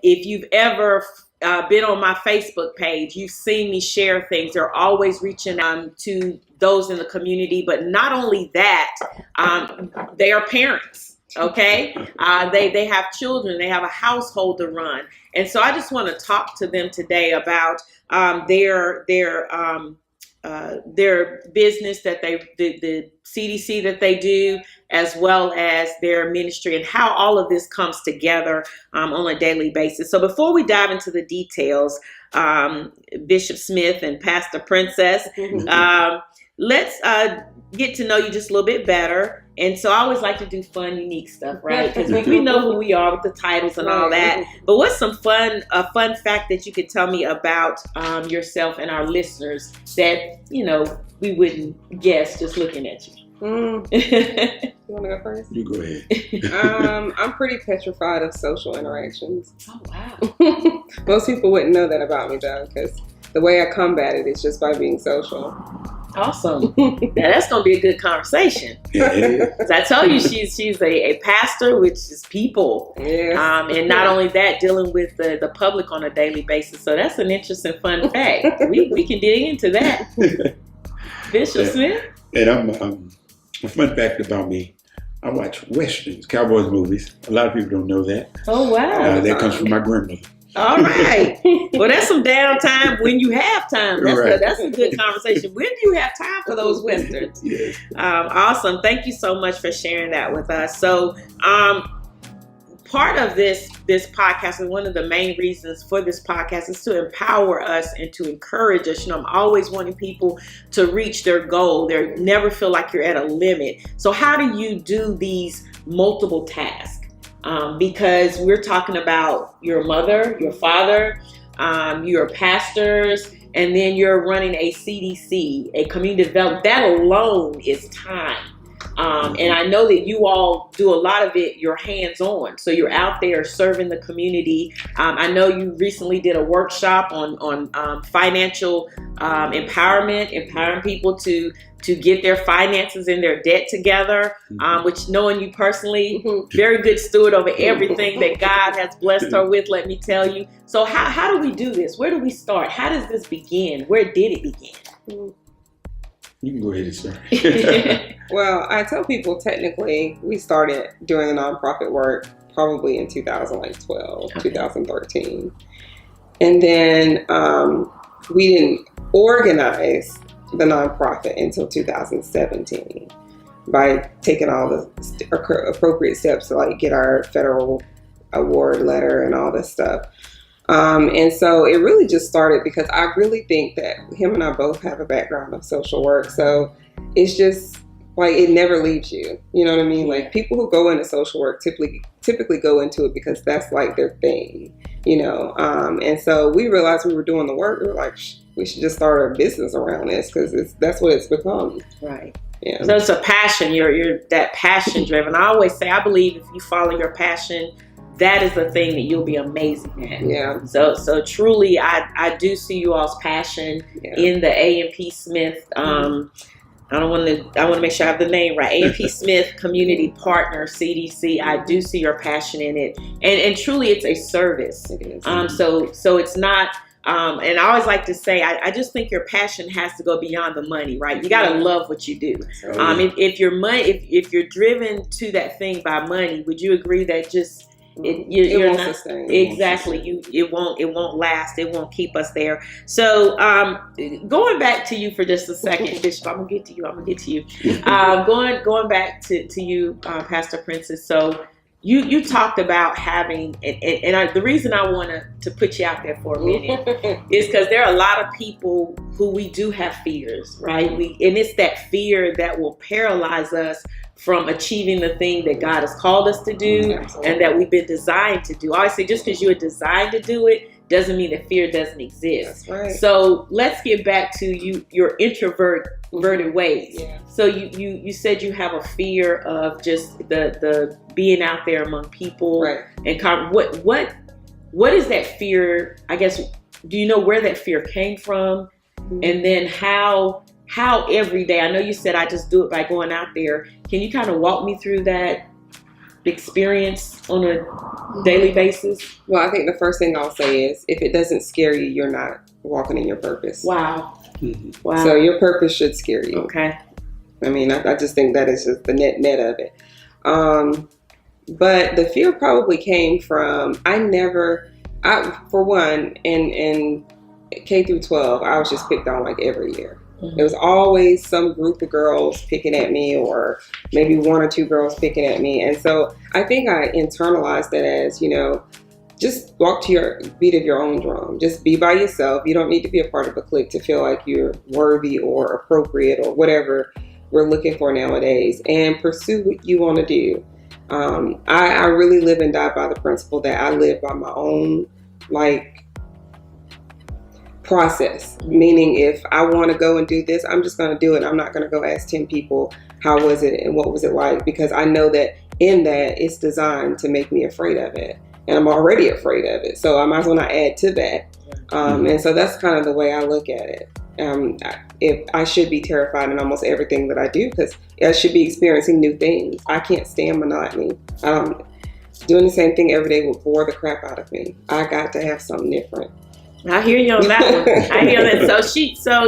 If you've ever been on my Facebook page, you've seen me share things. They're always reaching to those in the community. But not only that, they are parents. Okay, they have children. They have a household to run, and so I just want to talk to them today about their business that the CDC that they do, as well as their ministry, and how all of this comes together on a daily basis. So before we dive into the details, Bishop Smith and Pastor Princess, let's get to know you just a little bit better. And so I always like to do fun, unique stuff, right? Because we know who we are with the titles and all that. But what's a fun fact that you could tell me about yourself and our listeners that, we wouldn't guess just looking at you? You want to go first? You go ahead. I'm pretty petrified of social interactions. Oh, wow. Most people wouldn't know that about me, though, because the way I combat it is just by being social. Awesome. Now that's going to be a good conversation. Yeah. I told you she's a pastor, which is people. Yeah. And not only that, dealing with the public on a daily basis. So that's an interesting fun fact. We can dig into that. Bishop Smith? And I'm a fun fact about me. I watch Westerns, cowboys movies. A lot of people don't know that. Oh, wow. That comes from my grandmother. All right. Well, that's some downtime when you have time. That's a good conversation. When do you have time for those Westerns? Yes. Awesome. Thank you so much for sharing that with us. So part of this podcast, and one of the main reasons for this podcast, is to empower us and to encourage us. I'm always wanting people to reach their goal. They never feel like you're at a limit. So how do you do these multiple tasks? Because we're talking about your mother, your father, your pastors, and then you're running a CDC, a community development. That alone is time. And I know that you all do a lot of it, you're hands-on. So you're out there serving the community. I know you recently did a workshop on financial empowerment, empowering people to get their finances and their debt together, which, knowing you personally, very good steward over everything that God has blessed her with, let me tell you. So how do we do this? Where do we start? How does this begin? Where did it begin? You can go ahead and start. Well, I tell people technically we started doing the nonprofit work probably in 2012, 2013. And then we didn't organize the nonprofit until 2017 by taking all the appropriate steps to get our federal award letter and all this stuff. And so it really just started because I really think that him and I both have a background of social work. So it's just it never leaves you. You know what I mean? People who go into social work typically go into it because that's their thing, and so we realized we were doing the work. We were like, we should just start a business around this because that's what it's become. Right. Yeah. So it's a passion. You're that passion driven. I always say, I believe if you follow your passion, that is the thing that you'll be amazing at. Yeah. So truly, I do see you all's passion in the A&P Smith. I want to make sure I have the name right. A&P Smith Community Partner CDC. I do see your passion in it, and truly, it's a service. It is. So it's not. And I always like to say, I just think your passion has to go beyond the money, right? You got to love what you do. If you're driven to that thing by money, would you agree that just it won't sustain. Exactly. It won't last. It won't keep us there. So going back to you for just a second, Bishop, I'm gonna get to you. Going back to you, Pastor Princess. So you talked about having, and the reason I want to put you out there for a minute is because there are a lot of people who we do have fears, right? And it's that fear that will paralyze us from achieving the thing that God has called us to do. Absolutely. And that we've been designed to do. I always say, just because you're designed to do it doesn't mean that fear doesn't exist. That's right. So let's get back to your introverted ways. Yeah. So you said you have a fear of just the being out there among people. Right. And what is that fear? I guess, do you know where that fear came from? Mm-hmm. And then how every day, I know you said I just do it by going out there. Can you kind of walk me through that? experience on a daily basis? Well, I think the first thing I'll say is, if it doesn't scare you, you're not walking in your purpose. Wow. Wow. So your purpose should scare you. Okay. I mean, I just think that is just the net of it. But the fear probably came from, for one, in K through 12, I was just picked on like every year. There was always some group of girls picking at me, or maybe one or two girls picking at me. And so I think I internalized it as, just walk to your beat of your own drum. Just be by yourself. You don't need to be a part of a clique to feel like you're worthy or appropriate or whatever we're looking for nowadays, and pursue what you want to do. I really live and die by the principle that I live by my own, process. Meaning, if I want to go and do this, I'm just going to do it. I'm not going to go ask 10 people, how was it and what was it like? Because I know that in that, it's designed to make me afraid of it. And I'm already afraid of it. So I might as well not add to that. And so that's kind of the way I look at it. If I should be terrified in almost everything that I do, because I should be experiencing new things. I can't stand monotony. Doing the same thing every day would bore the crap out of me. I got to have something different. I hear you on that one. I hear that.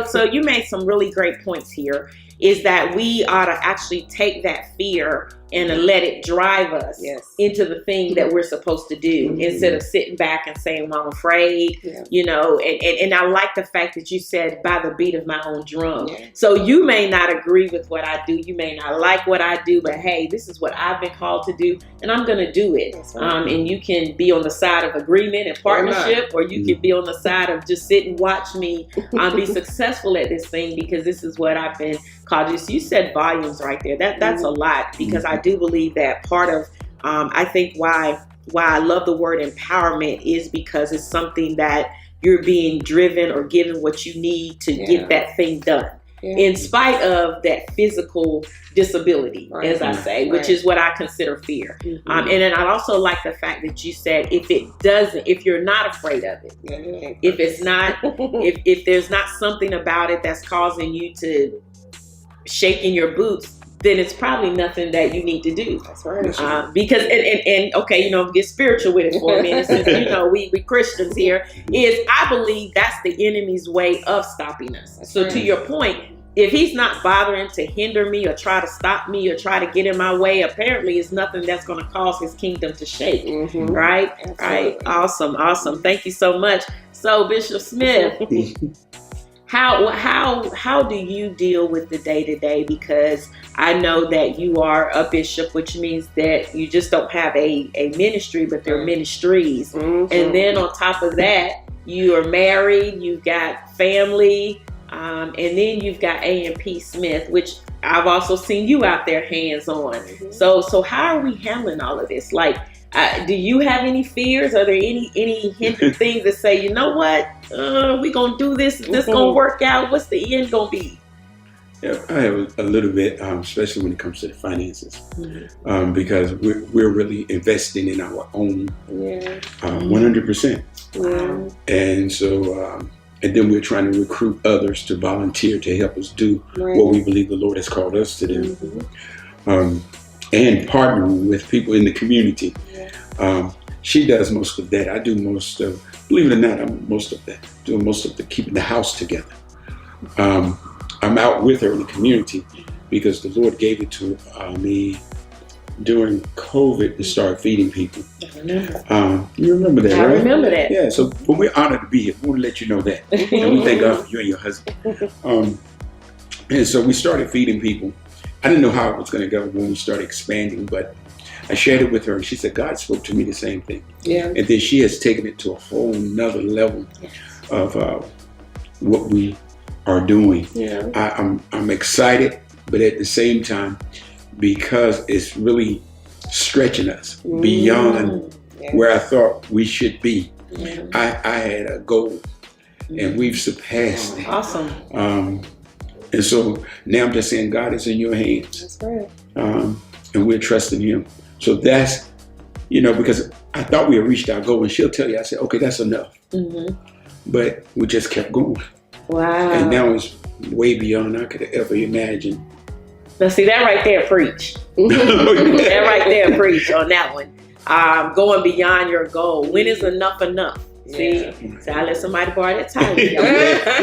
So you made some really great points here. Is that we ought to actually take that fear and let it drive us into the thing that we're supposed to do, instead of sitting back and saying, well, I'm afraid, and I like the fact that you said by the beat of my own drum. So you may not agree with what I do. You may not like what I do, but hey, this is what I've been called to do, and I'm going to do it. And you can be on the side of agreement and partnership, or you can be on the side of just sit and watch me be successful at this thing, because this is what I've been called to. So you said volumes right there. That's a lot, because I do believe that part of I think why I love the word empowerment is because it's something that you're being driven or given what you need to get that thing done, in spite of that physical disability, as I say, which is what I consider fear. And then I also like the fact that you said, if you're not afraid of it, if it's not, if there's not something about it that's causing you to shake in your boots, then it's probably nothing that you need to do. That's right. Because and okay, get spiritual with it for a minute, since we Christians here. Is I believe that's the enemy's way of stopping us. That's so to your point, if he's not bothering to hinder me or try to stop me or try to get in my way, apparently it's nothing that's going to cause his kingdom to shake. Right? Absolutely. Right. Awesome. Thank you so much. So Bishop Smith, How do you deal with the day-to-day? Because I know that you are a bishop, which means that you just don't have a ministry, but they're ministries. And then on top of that, you are married, you've got family, and then you've got A&P Smith, which I've also seen you out there hands-on. So how are we handling all of this? Do you have any fears? Are there any hidden things that say, you know what, we gonna do this? Is this gonna work out? What's the end gonna be? Yeah, I have a little bit, especially when it comes to the finances, because we're really investing in our own 100%. And so, and then we're trying to recruit others to volunteer to help us do what we believe the Lord has called us to do. And partnering with people in the community. She does most of that. I do most of, believe it or not, I'm most of that. Doing most of the keeping the house together. I'm out with her in the community because the Lord gave it to me during COVID to start feeding people. I remember. You remember that, right? I remember that. Yeah, so but we're honored to be here. We want to let you know that. And we thank God for you and your husband. And so we started feeding people. I didn't know how it was going to go when we started expanding, but I shared it with her, and she said, God spoke to me the same thing. And then she has taken it to a whole nother level of what we are doing. I'm excited, but at the same time, because it's really stretching us beyond where I thought we should be. I had a goal, and we've surpassed it. Awesome. And so now I'm just saying, God is in your hands. That's right. And we're trusting him. So that's, because I thought we had reached our goal, and she'll tell you, I said, okay, that's enough. But we just kept going. Wow. And now it's way beyond I could have ever imagined Now, see, that right there, preach. That right there, preach on that one. Going beyond your goal. When is enough enough? See, so I let somebody borrow that title.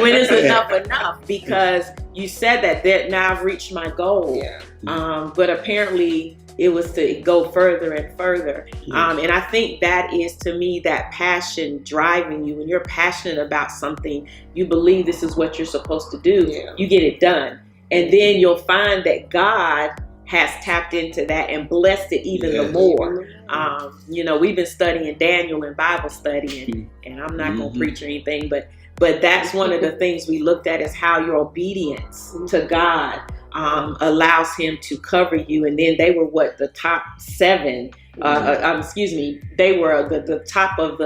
When is enough enough? Because you said that now I've reached my goal. But apparently it was to go further and further. And I think that is, to me, that passion driving you. When you're passionate about something, you believe this is what you're supposed to do. You get it done. And then you'll find that God has tapped into that and blessed it even the more. We've been studying Daniel in Bible study, and I'm not going to preach or anything, but that's one of the things we looked at, is how your obedience to God allows him to cover you. And then they were the top 7. They were the top of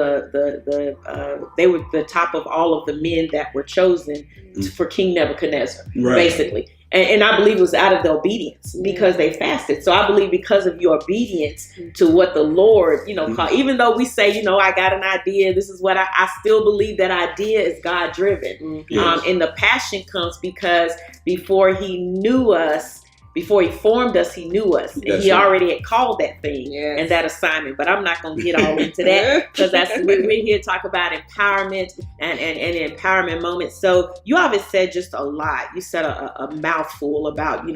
they were the top of all of the men that were chosen for King Nebuchadnezzar, basically. And I believe it was out of the obedience, because they fasted. So I believe because of your obedience to what the Lord, called, even though we say, I got an idea, this is what I still believe that idea is God driven. And the passion comes because before he knew us, before he formed us, he knew us. And he already had called that thing and that assignment. But I'm not going to get all into that, because we're here to talk about empowerment and empowerment moments. So you always said just a lot. You said a mouthful about,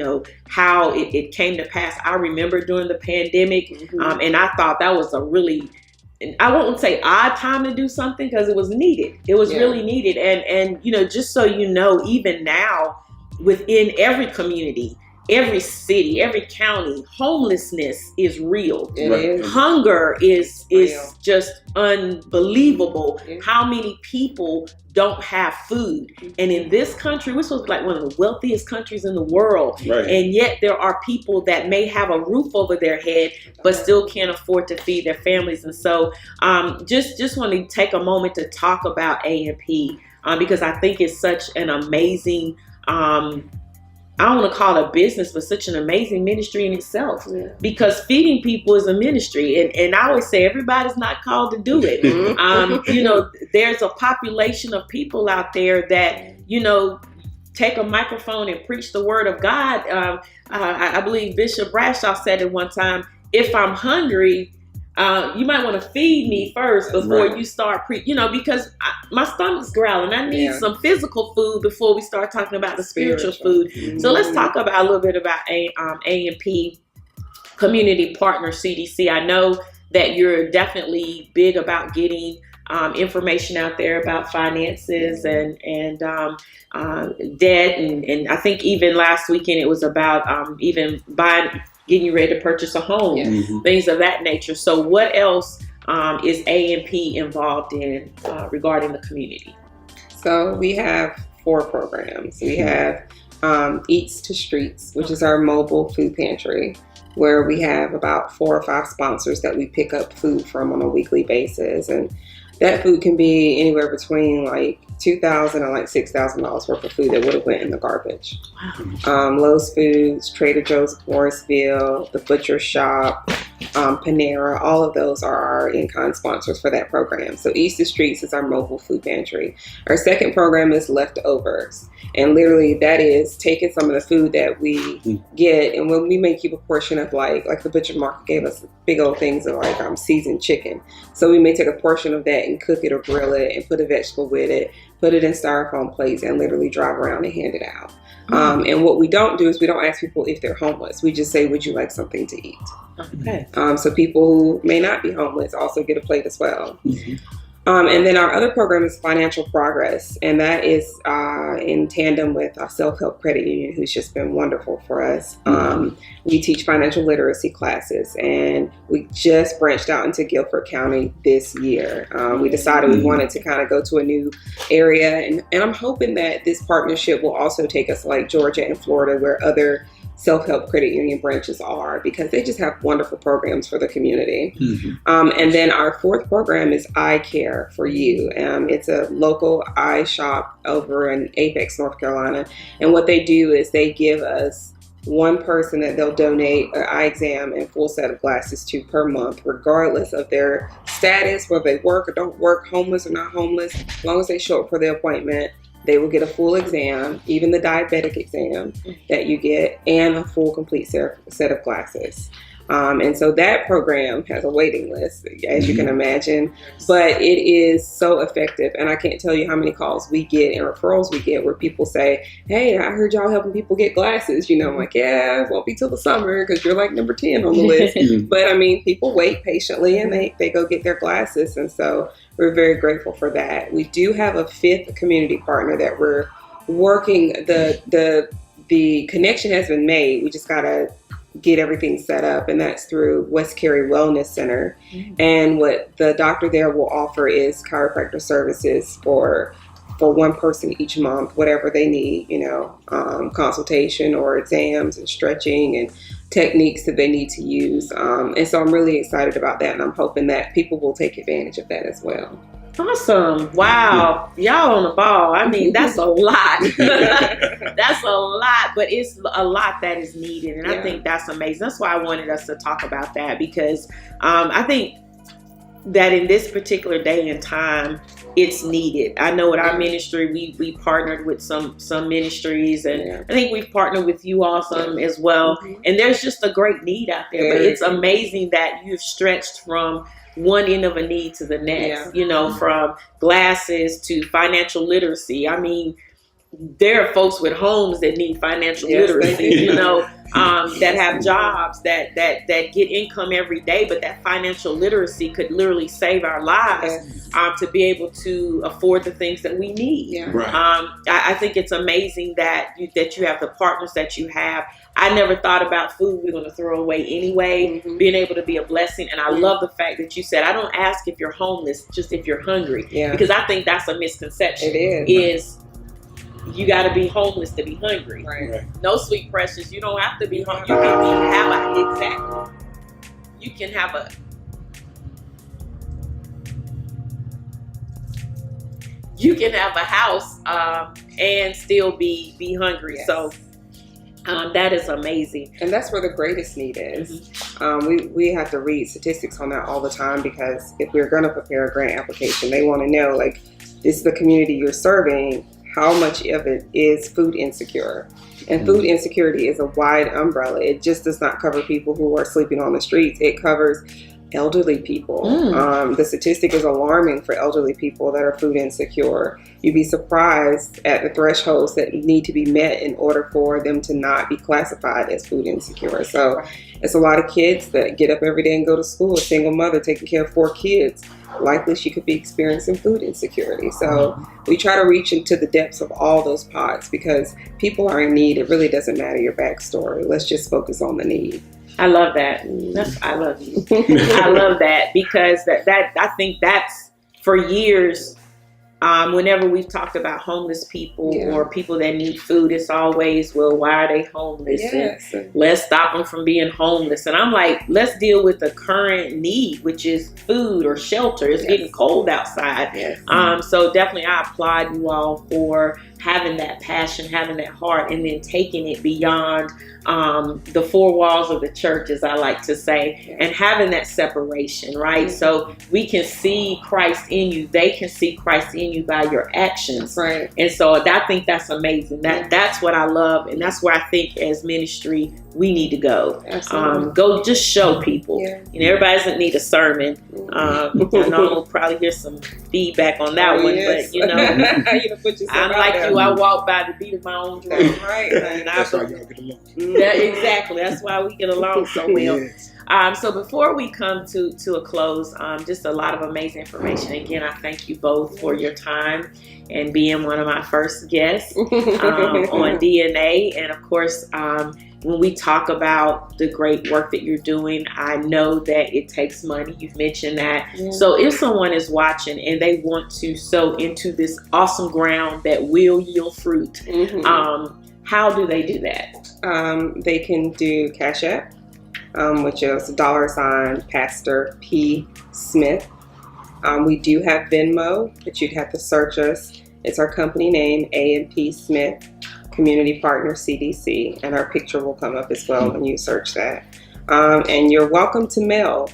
how it came to pass. I remember during the pandemic, and I thought that was a really, I won't say odd time to do something, because it was needed. It was really needed. And just so you know, even now, within every community, every city, every county, homelessness is real. It is. Hunger is just unbelievable. How many people don't have food? And in this country, we're supposed to be like one of the wealthiest countries in the world. And yet there are people that may have a roof over their head, but still can't afford to feed their families. And so just want to take a moment to talk about A&P, because I think it's such an amazing I don't want to call it a business, but such an amazing ministry in itself. Because feeding people is a ministry. And I always say everybody's not called to do it. There's a population of people out there that, take a microphone and preach the word of God. I believe Bishop Bradshaw said it one time, if I'm hungry, you might want to feed me first before you start because my stomach's growling. I need some physical food before we start talking about the spiritual food. So let's talk about a little bit about A&P Community Partner CDC. I know that you're definitely big about getting information out there about finances and debt, and I think even last weekend it was about even getting ready to purchase a home, things of that nature. So what else is A&P involved in regarding the community? So we have 4 programs. We have Eats to Streets, which is our mobile food pantry, where we have about 4 or 5 sponsors that we pick up food from on a weekly basis. And that food can be anywhere between like $2,000 and like $6,000 worth of food that would have went in the garbage. Lowe's Foods, Trader Joe's of Morrisville, The Butcher Shop, Panera, all of those are our in-kind sponsors for that program. So East the Streets is our mobile food pantry. Our second program is Leftovers. And literally that is taking some of the food that we get, and when we may keep a portion of like the butcher market gave us big old things of like seasoned chicken. So we may take a portion of that and cook it or grill it and put a vegetable with it, put it in styrofoam plates and literally drive around and hand it out. And what we don't do is we don't ask people if they're homeless. We just say, would you like something to eat? Okay. So people who may not be homeless also get a plate as well. And then our other program is Financial Progress, and that is in tandem with our self-help credit union, who's just been wonderful for us. We teach financial literacy classes, and we just branched out into Guilford County this year. We decided we wanted to kind of go to a new area, and I'm hoping that this partnership will also take us like Georgia and Florida, where other self-help credit union branches are, because they just have wonderful programs for the community. And then our 4th program is Eye Care for You. It's a local eye shop over in Apex, North Carolina. And what they do is they give us one person that they'll donate an eye exam and full set of glasses to per month, regardless of their status, whether they work or don't work, homeless or not homeless. As long as they show up for the appointment, They will get a full exam, even the diabetic exam that you get, and a full complete set of glasses. And so that program has a waiting list, as you can imagine, but it is so effective. And I can't tell you how many calls we get and referrals we get where people say, hey, I heard y'all helping people get glasses. You know, I'm like, yeah, it won't be till the summer because you're like number 10 on the list. But I mean, people wait patiently and they go get their glasses. And so we're very grateful for that. We do have a 5th community partner that we're working. The connection has been made. We just got to get everything set up, and that's through West Cary Wellness Center. And what the doctor there will offer is chiropractor services for one person each month, whatever they need, you know, consultation or exams and stretching and techniques that they need to use. And so I'm really excited about that, and I'm hoping that people will take advantage of that as well. Awesome. Wow. Y'all on the ball. I mean, that's a lot. That's a lot, but it's a lot that is needed. And I think that's amazing. That's why I wanted us to talk about that, because I think that in this particular day and time, it's needed. I know at our ministry, we partnered with some ministries, and I think we've partnered with you all some as well. And there's just a great need out there, but it's amazing that you've stretched from one end of a need to the next, you know, from glasses to financial literacy. I mean, there are folks with homes that need financial literacy, you know, that have jobs that get income every day, but that financial literacy could literally save our lives to be able to afford the things that we need. I think it's amazing that you have the partners that you have. I never thought about food we're going to throw away anyway, being able to be a blessing. And I love the fact that you said, I don't ask if you're homeless, just if you're hungry. Because I think that's a misconception. It is. You got to be homeless to be hungry. No, sweet precious, you don't have to be hungry. You can have a house and still be hungry. So that is amazing. And that's where the greatest need is. We have to read statistics on that all the time, because if we're going to prepare a grant application, they want to know, like, this is the community you're serving. How much of it is food insecure? And food insecurity is a wide umbrella. It just does not cover people who are sleeping on the streets. It covers elderly people. The statistic is alarming for elderly people that are food insecure. You'd be surprised at the thresholds that need to be met in order for them to not be classified as food insecure. So it's a lot of kids that get up every day and go to school. A single mother taking care of 4 kids. Likely she could be experiencing food insecurity. So we try to reach into the depths of all those pots, because people are in need. It really doesn't matter your backstory. Let's just focus on the need. I love that. I love you. I love that, because that I think that's, for years, whenever we've talked about homeless people or people that need food, it's always, well, why are they homeless? And let's stop them from being homeless. And I'm like, let's deal with the current need, which is food or shelter. It's getting cold outside. So definitely I applaud you all for having that passion, having that heart, and then taking it beyond the 4 walls of the church, as I like to say, and having that separation, right? So we can see Christ in you. They can see Christ in you by your actions. And so I think that's amazing. That's what I love, and that's where I think as ministry we need to go. Go just show people. You know, everybody doesn't need a sermon. I know we'll probably hear some feedback on that one, but you know, I'm like you. I walk by the beat of my own drum. And that's why y'all get along. Exactly. That's why we get along so well. So before we come to a close, just a lot of amazing information. Again, I thank you both for your time and being one of my first guests on DNA. And of course, when we talk about the great work that you're doing, I know that it takes money. You've mentioned that. So if someone is watching and they want to sow into this awesome ground that will yield fruit, how do they do that? They can do Cash App, which is $ Pastor P. Smith. We do have Venmo, but you'd have to search us. It's our company name, A&P Smith Community Partner CDC, and our picture will come up as well when you search that. And you're welcome to mail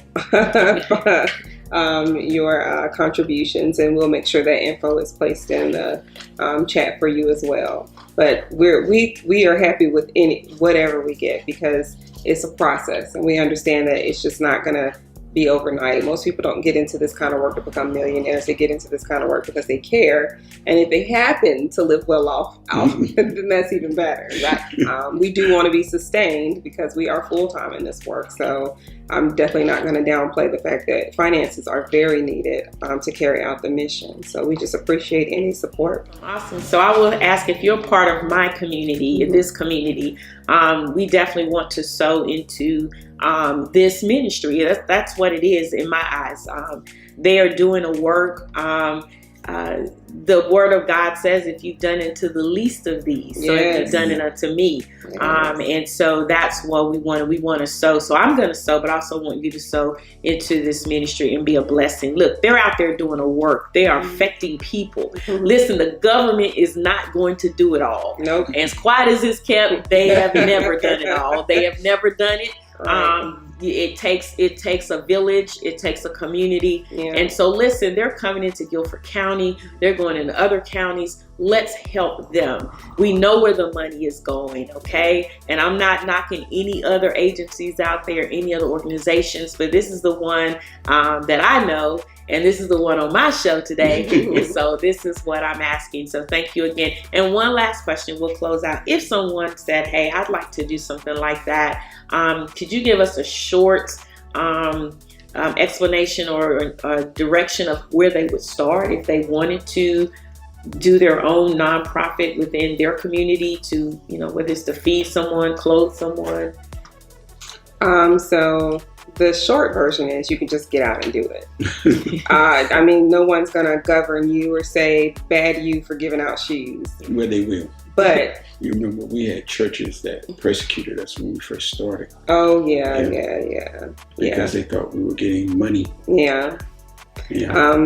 your contributions, and we'll make sure that info is placed in the chat for you as well. But we are happy with whatever we get, because it's a process, and we understand that it's just not going to be overnight. Most people don't get into this kind of work to become millionaires. They get into this kind of work because they care, and if they happen to live well off then that's even better, right? We do want to be sustained because we are full-time in this work, so I'm definitely not going to downplay the fact that finances are very needed to carry out the mission. So we just appreciate any support. Awesome. So I will ask, if you're part of my community, in this community, we definitely want to sow into this ministry. That's what it is in my eyes. They are doing a work. The word of God says, if you've done it to the least of these, so if you've done it unto me. And so that's what we want to sow. So I'm going to sow, but I also want you to sow into this ministry and be a blessing. Look, they're out there doing a work. They are affecting people. Listen, the government is not going to do it all. Nope. And as quiet as it's kept, they have never done it all. They have never done it. It takes a village, it takes a community. And so listen, they're coming into Guilford County, they're going into other counties. Let's help them. We know where the money is going, okay? And I'm not knocking any other agencies out there, any other organizations, but this is the one that I know, and this is the one on my show today. And so this is what I'm asking. So thank you again. And one last question, we'll close out. If someone said, hey, I'd like to do something like that, could you give us a short explanation or direction of where they would start if they wanted to do their own nonprofit within their community to, whether it's to feed someone, clothe someone? So the short version is you can just get out and do it. I mean, no one's going to govern you or say bad you for giving out shoes. Well, they will. But you remember we had churches that persecuted us when we first started. Oh, yeah. Because they thought we were getting money. Yeah.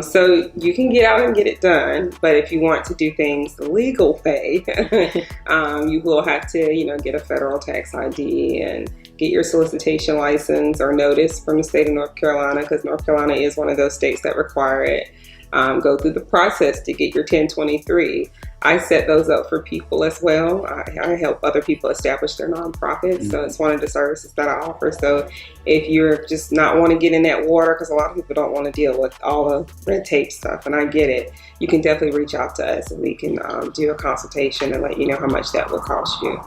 So you can get out and get it done, but if you want to do things the legal way, you will have to, get a federal tax ID and get your solicitation license or notice from the state of North Carolina, because North Carolina is one of those states that require it. Go through the process to get your 1023. I set those up for people as well. I help other people establish their nonprofits. So it's one of the services that I offer. So if you're just not want to get in that water, because a lot of people don't want to deal with all the red tape stuff, and I get it, you can definitely reach out to us and we can do a consultation and let you know how much that will cost you.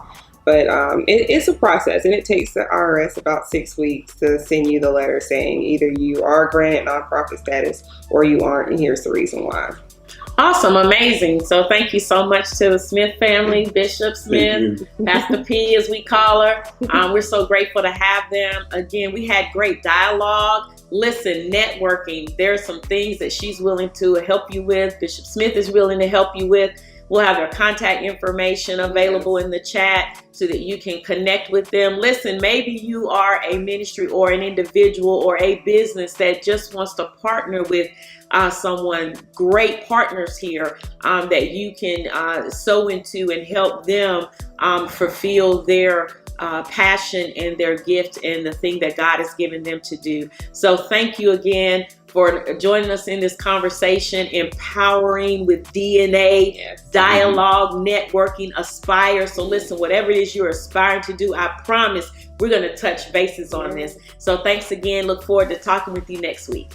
But it's a process, and it takes the IRS about 6 weeks to send you the letter saying either you are granted nonprofit status or you aren't, and here's the reason why. Awesome, amazing. So thank you so much to the Smith family, Bishop Smith, Pastor P as we call her. We're so grateful to have them. Again, we had great dialogue. Listen, networking, there are some things that she's willing to help you with. Bishop Smith is willing to help you with. We'll have their contact information available in the chat so that you can connect with them. Listen, maybe you are a ministry or an individual or a business that just wants to partner with someone, great partners here that you can sow into and help them fulfill their passion and their gift and the thing that God has given them to do. So thank you again for joining us in this conversation, empowering with DNA, dialogue, networking, aspire. So listen, whatever it is you're aspiring to do, I promise we're going to touch bases on this. So thanks again. Look forward to talking with you next week.